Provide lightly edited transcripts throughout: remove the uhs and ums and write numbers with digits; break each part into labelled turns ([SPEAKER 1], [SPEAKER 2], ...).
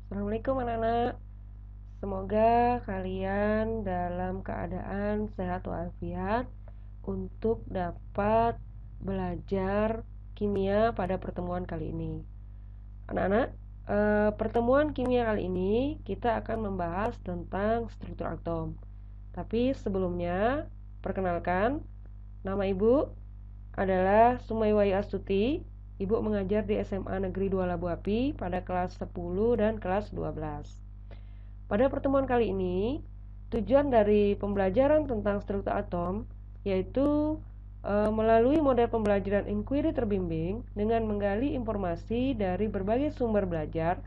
[SPEAKER 1] Assalamualaikum anak-anak. Semoga kalian dalam keadaan sehat walafiat untuk dapat belajar kimia pada pertemuan kali ini. Anak-anak, pertemuan kimia kali ini kita akan membahas tentang struktur atom. Tapi sebelumnya, perkenalkan, nama Ibu adalah Sumaiwai Astuti. Ibu mengajar di SMA Negeri 2 Labu Api pada kelas 10 dan kelas 12. Pada pertemuan kali ini, tujuan dari pembelajaran tentang struktur atom yaitu melalui model pembelajaran inquiry terbimbing dengan menggali informasi dari berbagai sumber belajar,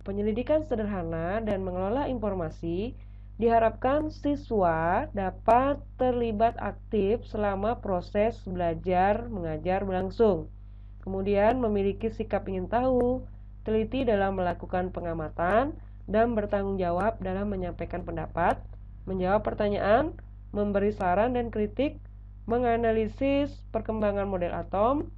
[SPEAKER 1] penyelidikan sederhana, dan mengelola informasi. Diharapkan siswa dapat terlibat aktif selama proses belajar mengajar berlangsung. Kemudian memiliki sikap ingin tahu, teliti dalam melakukan pengamatan, dan bertanggung jawab dalam menyampaikan pendapat, menjawab pertanyaan, memberi saran dan kritik, menganalisis perkembangan model atom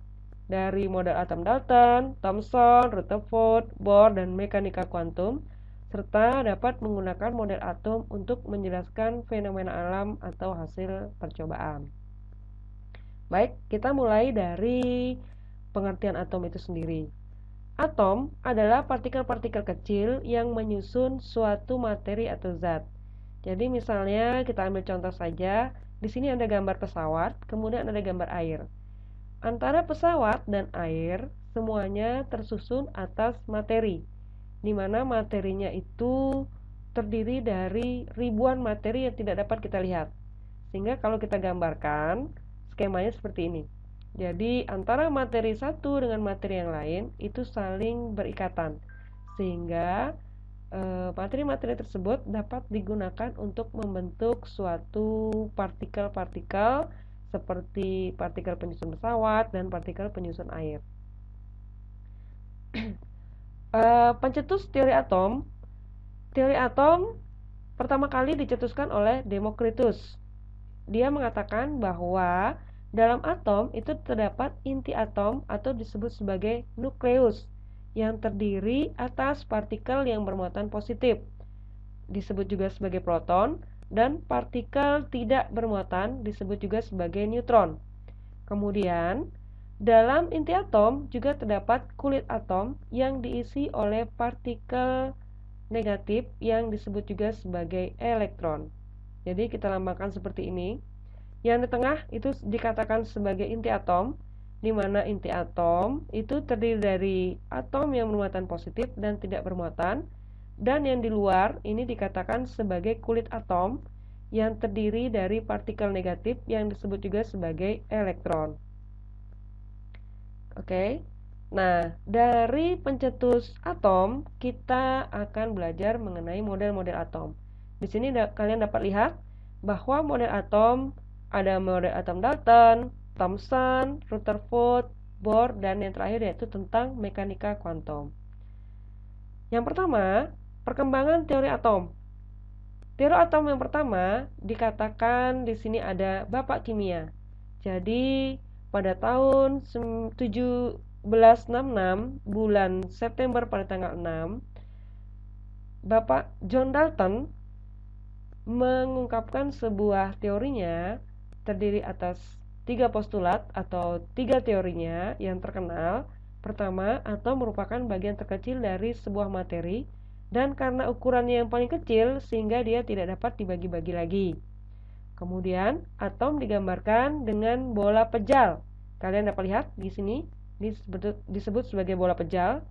[SPEAKER 1] dari model atom Dalton, Thomson, Rutherford, Bohr, dan mekanika kuantum, serta dapat menggunakan model atom untuk menjelaskan fenomena alam atau hasil percobaan. Baik, kita mulai dari pengertian atom itu sendiri. Atom adalah partikel-partikel kecil yang menyusun suatu materi atau zat. Jadi misalnya kita ambil contoh saja, di sini ada gambar pesawat, kemudian ada gambar air. Antara pesawat dan air semuanya tersusun atas materi, di mana materinya itu terdiri dari ribuan materi yang tidak dapat kita lihat. Sehingga kalau kita gambarkan, skemanya seperti ini. Jadi antara materi satu dengan materi yang lain itu saling berikatan, sehingga materi-materi tersebut dapat digunakan untuk membentuk suatu partikel-partikel seperti partikel penyusun pesawat dan partikel penyusun air. Pencetus teori atom. Teori atom pertama kali dicetuskan oleh Demokritus. Dia mengatakan bahwa dalam atom itu terdapat inti atom atau disebut sebagai nukleus yang terdiri atas partikel yang bermuatan positif, disebut juga sebagai proton, dan partikel tidak bermuatan disebut juga sebagai neutron. Kemudian, dalam inti atom juga terdapat kulit atom yang diisi oleh partikel negatif yang disebut juga sebagai elektron. Jadi kita lambangkan seperti ini. Yang di tengah itu dikatakan sebagai inti atom, di mana inti atom itu terdiri dari atom yang bermuatan positif dan tidak bermuatan, dan yang di luar ini dikatakan sebagai kulit atom yang terdiri dari partikel negatif yang disebut juga sebagai elektron. Oke. Nah, dari pencetus atom kita akan belajar mengenai model-model atom. Di sini kalian dapat lihat bahwa model atom ada model atom Dalton, Thomson, Rutherford, Bohr, dan yang terakhir yaitu tentang mekanika kuantum. Yang pertama, perkembangan teori atom. Teori atom yang pertama dikatakan di sini ada bapak kimia. Jadi pada tahun 1766 bulan September pada tanggal 6, Bapak John Dalton mengungkapkan sebuah teorinya terdiri atas 3 postulat atau 3 teorinya yang terkenal. Pertama, atom merupakan bagian terkecil dari sebuah materi dan karena ukurannya yang paling kecil sehingga dia tidak dapat dibagi-bagi lagi. Kemudian, atom digambarkan dengan bola pejal. Kalian dapat lihat di sini disebut sebagai bola pejal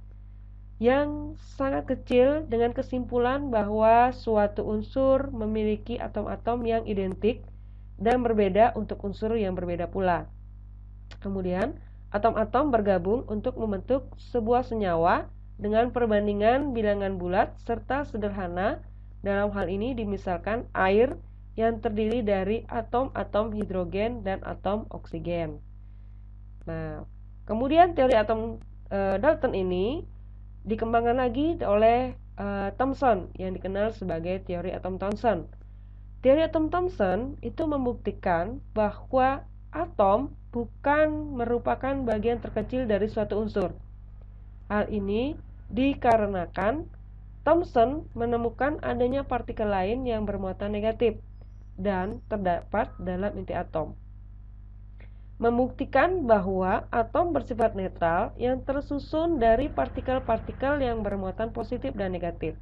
[SPEAKER 1] yang sangat kecil dengan kesimpulan bahwa suatu unsur memiliki atom-atom yang identik dan berbeda untuk unsur yang berbeda pula. Kemudian, atom-atom bergabung untuk membentuk sebuah senyawa dengan perbandingan bilangan bulat serta sederhana. Dalam hal ini dimisalkan air yang terdiri dari atom-atom hidrogen dan atom oksigen. Nah, kemudian teori atom Dalton ini dikembangkan lagi oleh Thomson yang dikenal sebagai teori atom Thomson. Teori atom Thomson itu membuktikan bahwa atom bukan merupakan bagian terkecil dari suatu unsur. Hal ini dikarenakan Thomson menemukan adanya partikel lain yang bermuatan negatif dan terdapat dalam inti atom, membuktikan bahwa atom bersifat netral yang tersusun dari partikel-partikel yang bermuatan positif dan negatif.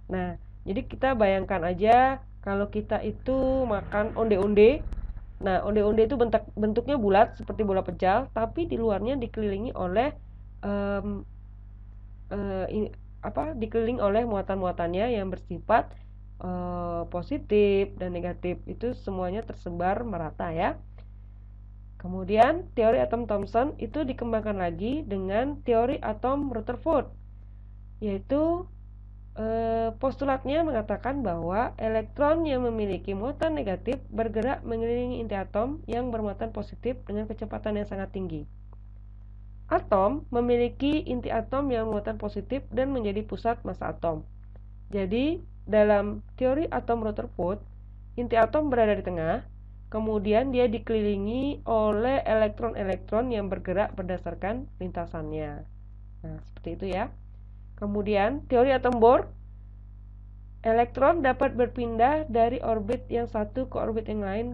[SPEAKER 1] Nah, jadi kita bayangkan aja kalau kita itu makan onde-onde. Nah, onde-onde itu bentuknya bulat seperti bola pejal, tapi di luarnya dikelilingi oleh um, dikelilingi oleh muatan-muatannya yang bersifat positif dan negatif. Itu semuanya tersebar merata ya. Kemudian teori atom Thomson itu dikembangkan lagi dengan teori atom Rutherford, yaitu postulatnya mengatakan bahwa elektron yang memiliki muatan negatif bergerak mengelilingi inti atom yang bermuatan positif dengan kecepatan yang sangat tinggi. Atom memiliki inti atom yang bermuatan positif dan menjadi pusat massa atom. Jadi, dalam teori atom Rutherford, inti atom berada di tengah, kemudian dia dikelilingi oleh elektron-elektron yang bergerak berdasarkan lintasannya. Nah, seperti itu ya. Kemudian, teori atom Bohr, elektron dapat berpindah dari orbit yang satu ke orbit yang lain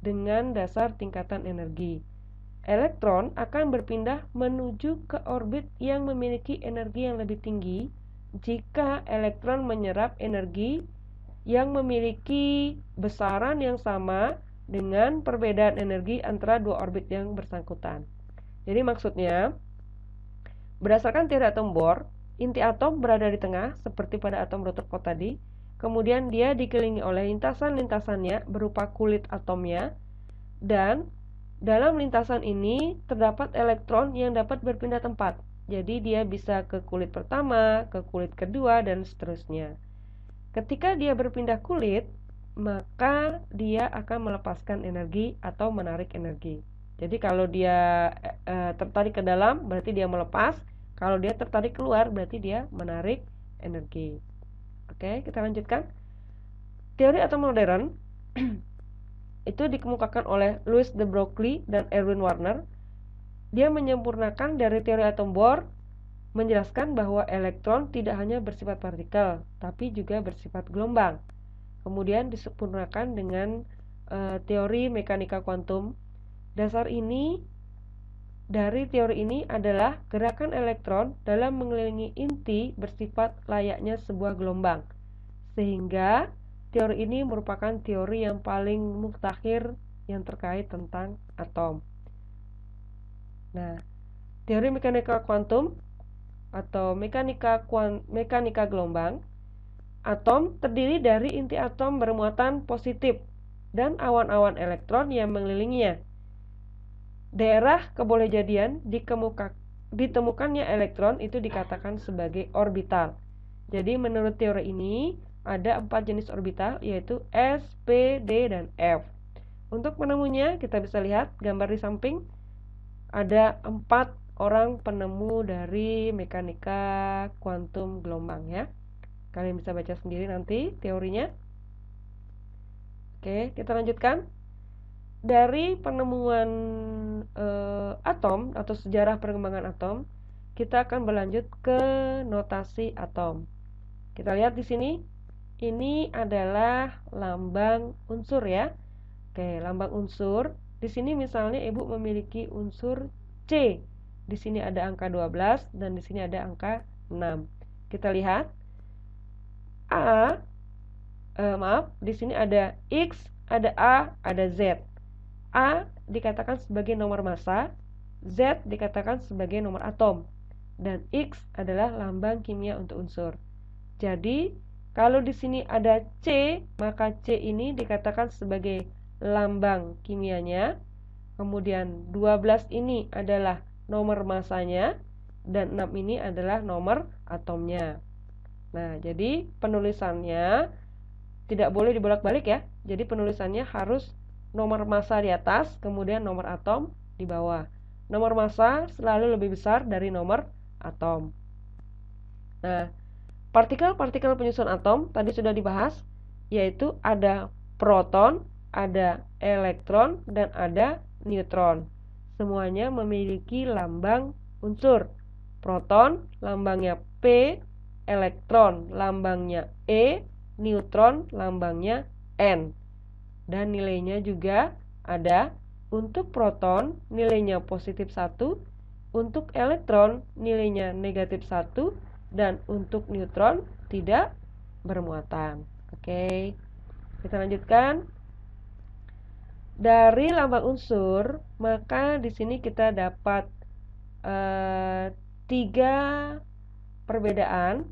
[SPEAKER 1] dengan dasar tingkatan energi. Elektron akan berpindah menuju ke orbit yang memiliki energi yang lebih tinggi jika elektron menyerap energi yang memiliki besaran yang sama dengan perbedaan energi antara dua orbit yang bersangkutan. Jadi maksudnya, berdasarkan teori atom Bohr, inti atom berada di tengah seperti pada atom Rutherford tadi. Kemudian dia dikelilingi oleh lintasan-lintasannya berupa kulit atomnya, dan dalam lintasan ini terdapat elektron yang dapat berpindah tempat. Jadi dia bisa ke kulit pertama, ke kulit kedua, dan seterusnya. Ketika dia berpindah kulit, maka dia akan melepaskan energi atau menarik energi. Jadi kalau dia tertarik ke dalam, berarti dia melepas. Kalau dia tertarik keluar, berarti dia menarik energi. Oke, kita lanjutkan. Teori atom modern itu dikemukakan oleh Louis de Broglie dan Erwin Warner. Dia menyempurnakan dari teori atom Bohr, menjelaskan bahwa elektron tidak hanya bersifat partikel, tapi juga bersifat gelombang. Kemudian disempurnakan dengan teori mekanika kuantum. Dasar ini dari teori ini adalah gerakan elektron dalam mengelilingi inti bersifat layaknya sebuah gelombang, sehingga teori ini merupakan teori yang paling mutakhir yang terkait tentang atom. Nah, teori mekanika kuantum atau mekanika gelombang, atom terdiri dari inti atom bermuatan positif dan awan-awan elektron yang mengelilinginya. Daerah kebolehjadian ditemukannya elektron itu dikatakan sebagai orbital. Jadi menurut teori ini ada 4 jenis orbital, yaitu S, P, D, dan F. Untuk penemunya kita bisa lihat gambar di samping. Ada 4 orang penemu dari mekanika kuantum gelombang ya. Kalian bisa baca sendiri nanti teorinya. Oke, kita lanjutkan. Dari penemuan atom atau sejarah perkembangan atom, kita akan berlanjut ke notasi atom. Kita lihat di sini. Ini adalah lambang unsur ya. Oke, lambang unsur. Di sini misalnya Ibu memiliki unsur C. Di sini ada angka 12 dan di sini ada angka 6. Kita lihat. Di sini ada X, ada A, ada Z. A dikatakan sebagai nomor massa, Z dikatakan sebagai nomor atom, dan X adalah lambang kimia untuk unsur. Jadi, kalau di sini ada C, maka C ini dikatakan sebagai lambang kimianya. Kemudian 12 ini adalah nomor massanya dan 6 ini adalah nomor atomnya. Nah, jadi penulisannya tidak boleh dibolak-balik ya. Jadi penulisannya harus nomor massa di atas, kemudian nomor atom di bawah. Nomor massa selalu lebih besar dari nomor atom. Nah, partikel-partikel penyusun atom tadi sudah dibahas, yaitu ada proton, ada elektron, dan ada neutron. Semuanya memiliki lambang unsur. Proton lambangnya P, elektron lambangnya E, neutron lambangnya N. Dan nilainya juga ada. Untuk proton nilainya positif 1, untuk elektron nilainya negatif 1, dan untuk neutron tidak bermuatan. Oke, kita lanjutkan. Dari lambang unsur, maka di sini kita dapat 3 perbedaan,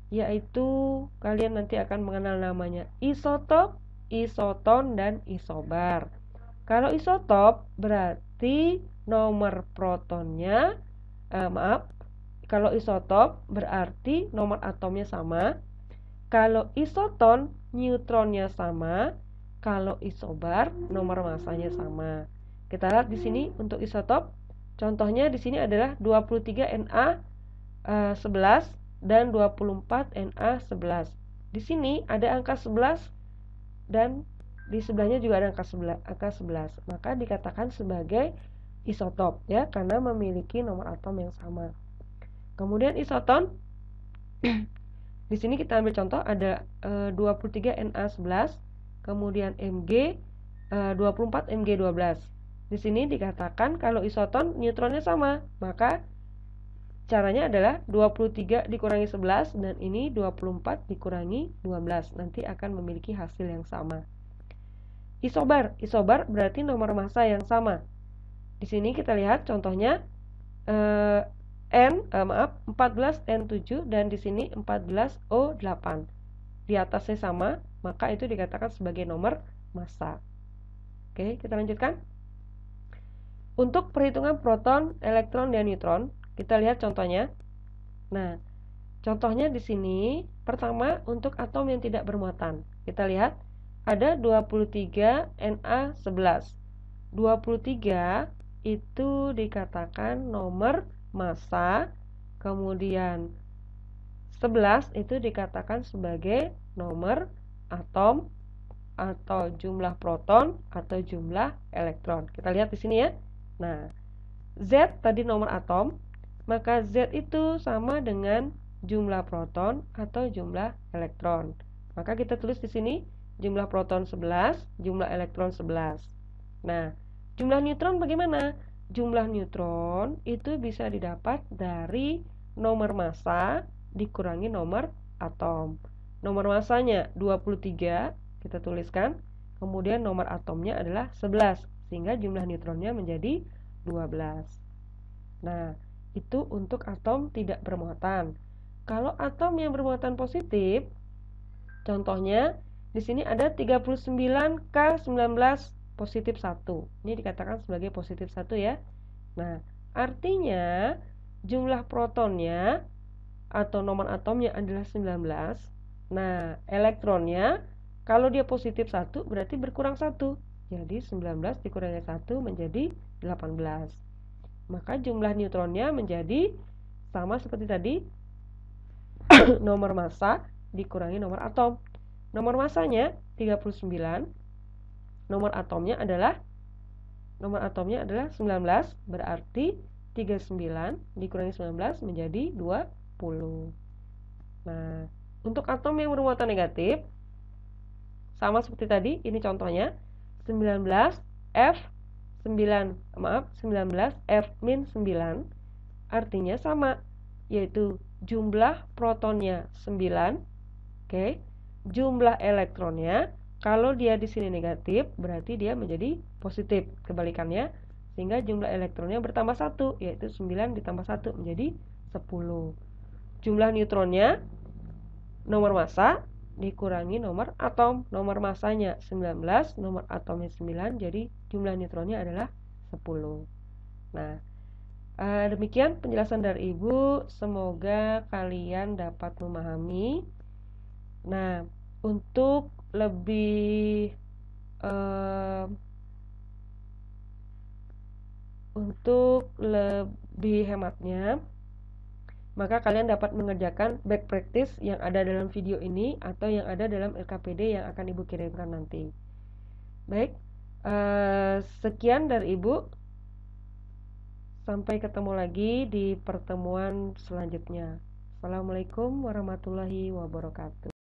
[SPEAKER 1] yaitu kalian nanti akan mengenal namanya isotop, isoton, dan isobar. Kalau isotop berarti nomor protonnya, kalau isotop berarti nomor atomnya sama. Kalau isoton, neutronnya sama. Kalau isobar, nomor masanya sama. Kita lihat di sini untuk isotop. Contohnya di sini adalah 23Na11 dan 24Na11. Di sini ada angka 11 dan di sebelahnya juga ada angka 11. Maka dikatakan sebagai isotop ya, karena memiliki nomor atom yang sama. Kemudian isoton di sini kita ambil contoh ada 23Na11, kemudian Mg 24 Mg12. Di sini dikatakan kalau isoton neutronnya sama, maka caranya adalah 23 dikurangi 11 dan ini 24 dikurangi 12. Nanti akan memiliki hasil yang sama. Isobar berarti nomor massa yang sama. Di sini kita lihat contohnya 14N7 dan di sini 14O8. Di atasnya sama, maka itu dikatakan sebagai nomor massa. Oke, kita lanjutkan. Untuk perhitungan proton, elektron, dan neutron, kita lihat contohnya. Nah, contohnya di sini pertama untuk atom yang tidak bermuatan. Kita lihat ada 23Na11. 23 itu dikatakan nomor massa, kemudian 11 itu dikatakan sebagai nomor atom atau jumlah proton atau jumlah elektron. Kita lihat di sini ya. Nah, Z tadi nomor atom, maka Z itu sama dengan jumlah proton atau jumlah elektron. Maka kita tulis di sini jumlah proton 11, jumlah elektron 11. Nah, jumlah neutron bagaimana? Jumlah neutron itu bisa didapat dari nomor massa dikurangi nomor atom. Nomor massanya 23, kita tuliskan. Kemudian nomor atomnya adalah 11, sehingga jumlah neutronnya menjadi 12. Nah, itu untuk atom tidak bermuatan. Kalau atom yang bermuatan positif, contohnya di sini ada 39K19 positif 1. Ini dikatakan sebagai positif 1 ya. Nah, artinya jumlah protonnya atau nomor atomnya adalah 19. Nah, elektronnya kalau dia positif 1 berarti berkurang 1. Jadi 19 dikurangi 1 menjadi 18. Maka jumlah neutronnya menjadi sama seperti tadi, nomor massa dikurangi nomor atom. Nomor massanya 39, nomor atomnya adalah 19, berarti 39 dikurangi 19 menjadi 20. Nah, untuk atom yang bermuatan negatif sama seperti tadi, ini contohnya 19 F9 artinya sama, yaitu jumlah protonnya 9, oke. Jumlah elektronnya kalau dia di sini negatif berarti dia menjadi positif, kebalikannya, sehingga jumlah elektronnya bertambah 1, yaitu 9 ditambah 1 menjadi 10. Jumlah neutronnya nomor massa dikurangi nomor atom. Nomor massanya 19, nomor atomnya 9, jadi jumlah neutronnya adalah 10. Nah, demikian penjelasan dari Ibu. Semoga kalian dapat memahami. Nah, untuk lebih hematnya, maka kalian dapat mengerjakan back practice yang ada dalam video ini atau yang ada dalam LKPD yang akan Ibu kirimkan nanti. Baik, sekian dari Ibu. Sampai ketemu lagi di pertemuan selanjutnya. Assalamualaikum warahmatullahi wabarakatuh.